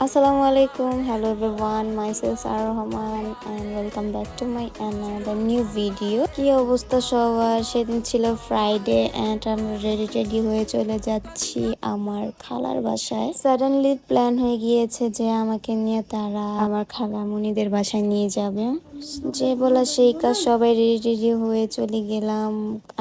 Assalamu alaikum. Hello everyone. Myself Sarah Rahman and welcome back to my another new video. কি অবস্থা সবার? সেদিন ছিল ফ্রাইডে এন্ড আমরা রেডি হয়ে চলে যাচ্ছি আমার খালার বাসায়। সাডেনলি প্ল্যান হয়ে গিয়েছে যে আমাকে নিয়ে তারা আমার খালামণিদের বাসায় নিয়ে যাবে। যে বলা সেই কাজ, সবাই রেডি হয়ে চলে গেলাম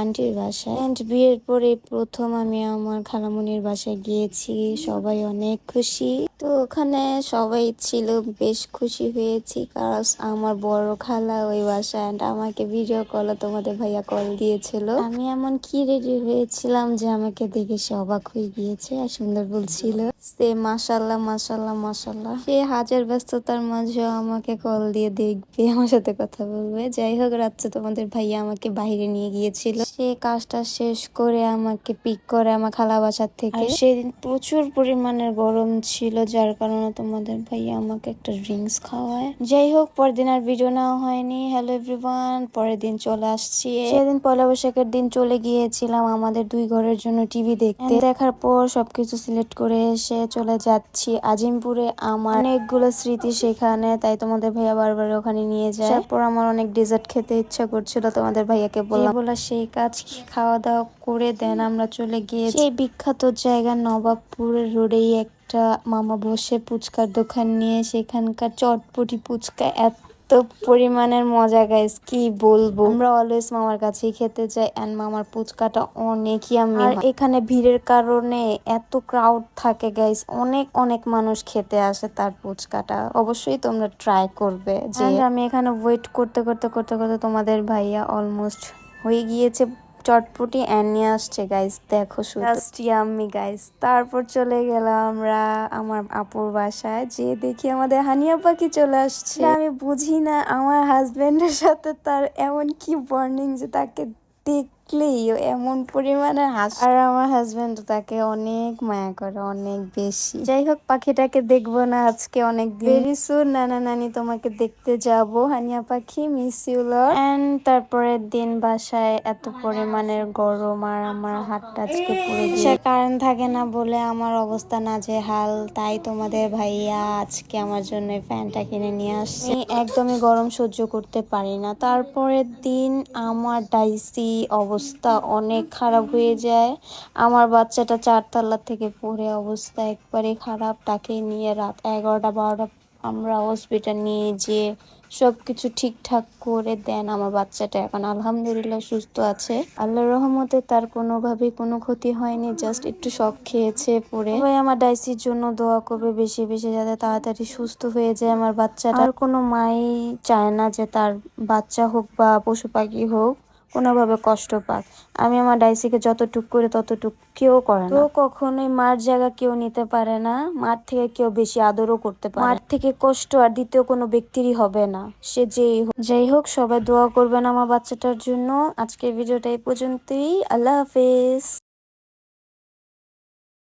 আন্টির বাসায়। এন্ড বিয়ের পরে প্রথম আমি আমার খালামণির বাসায় গিয়েছি। সবাই অনেক খুশি। তো ওখানে সবাই ছিল, বেশ খুশি হয়েছি কারণ আমার বড় খালা ওই বাসায় এন্ড আমাকে ভিডিও কল তোমাদের ভাইয়া কল দিয়েছিল। আমি এমন কি রেডি হয়েছিলাম যে আমাকে দেখে সে অবাক হয়ে গিয়েছে আর সুন্দর বলছিল সে মাশাল্লাহ মাশাল্লাহ মাশাল্লাহ। সে হাজার ব্যস্ততার মাঝেও আমাকে কল দিয়ে দেখবে, আমার সাথে কথা বলবে। যাই হোক, রাত্রে তোমাদের ভাইয়া আমাকে বাইরে নিয়ে গিয়েছিল। সে কাজটা শেষ করে আমাকে পিক করে আমার খালা বাসার থেকে। সেদিন প্রচুর পরিমাণের গরম ছিল, যার কারণে তোমাদের ভাইয়া আমাকে একটা ড্রিঙ্কস খাওয়ায়। যাই হোক, পরের দিন আর ভিডিও নেওয়া হয়নি। হ্যালো এভরিওয়ান, পরের দিন চলে আসছি। সেদিন পয়লা বৈশাখের দিন চলে গিয়েছিলাম আমাদের দুই ঘরের জন্য টিভি দেখতে। দেখার পর সবকিছু সিলেক্ট করে এসে চলে যাচ্ছি আজিমপুরে। আমার অনেকগুলো স্মৃতি সেখানে, তাই তোমাদের ভাইয়া বারবার ওখানে নিয়ে যায়। তারপর আমার অনেক ডেজার্ট খেতে ইচ্ছা করছিল, তোমাদের ভাইয়াকে বলা সেই কাজ খাওয়া দাওয়া করে দেন আমরা চলে গিয়েছি সেই বিখ্যাত জায়গা নবাবপুরের রোডেই একটা মামা বসে ফুচকার দোকান নিয়ে। সেখানকার চটপটি ফুচকা এত পরিমাণের মজা গাইস, কি বলবো। আমরা অলওয়েজ মামার কাছেই খেতে যাই এন্ড মামার ফুচকাটা অনেক ইয়াম্মি। আর এখানে ভিড়ের কারণে এত ক্রাউড থাকে গাইস, অনেক অনেক মানুষ খেতে আসে তার ফুচকাটা। অবশ্যই তোমরা ট্রাই করবে। যে আমি এখানে ওয়েট করতে করতে করতে করতে তোমাদের ভাইয়া অলমোস্ট হয়ে গিয়েছে চটপটি এন্ড নিয়ে আসছে গাইস। দেখো জাস্ট ইয়াম্মি গাইস। তারপর চলে গেলাম আমরা আমার আপুর বাসায়, যে দেখি আমাদের হানিয়া পাখি চলে আসছে। আমি বুঝি না আমার হাজবেন্ডের সাথে তার এমন কি বন্ডিং যে তাকে দেখলেই এমন পরিমাণে হাসে। আর আমার হাজবেন্ড তাকে অনেক মায়া করে, অনেক বেশি। যাই হোক, পাখিটাকে দেখবো না আজকে অনেক দিন। ভেরি সুন নানা নানি তোমাকে দেখতে যাব। হানিয়া পাখি, মিস ইউ লট। এন্ড তারপরের দিন বাসায় এত পরিমাণের গরম আর আমার হাতটা আজকে পুড়ে গিয়ে কারেন্ট থাকে না বলে আমার অবস্থা নাজেহাল। তাই তোমাদের ভাইয়া আজকে আমার জন্য ফ্যানটা কিনে নিয়ে আসছে। আমি একদমই গরম সহ্য করতে পারি না। তারপরের দিন আমার ডাইসি অবস্থা অনেক খারাপ হয়ে যায়। আমার বাচ্চাটা 4 তলা থেকে পড়ে অবস্থা একবারে খারাপ। তাকে নিয়ে রাত 11টা 12টা আমরা হসপিটাল নিয়ে যেয়ে সবকিছু ঠিকঠাক করে দেন। আমার বাচ্চাটা এখন আলহামদুলিল্লাহ সুস্থ আছে। আল্লাহর রহমতে তার কোনোভাবেই কোনো ক্ষতি হয়নি, জাস্ট একটু শক খেয়েছে পড়ে। সবাই আমার ডাইসির জন্য দোয়া করবে বেশি বেশি, যাতে তাড়াতাড়ি সুস্থ হয়ে যায় আমার বাচ্চাটা। আর কোনো মাই চায় না যে তার বাচ্চা হোক বা পশু পাখি হোক কোনোভাবে কষ্ট পাক। আমি আমার ডাইসিকে যতটুক করে ততটুক কেউ করে না। তো কখনোই মার জায়গা কেউ নিতে পারে না। মার থেকে কেউ বেশি আদরও করতে পারে। মার থেকে কষ্ট আর দ্বিতীয় কোনো ব্যক্তিরই হবে না, সে যেই হোক। যাই হোক, সবাই দোয়া করবেন আমার বাচ্চাটার জন্য। আজকের ভিডিওটা এই পর্যন্তই। আল্লাহ হাফেজ।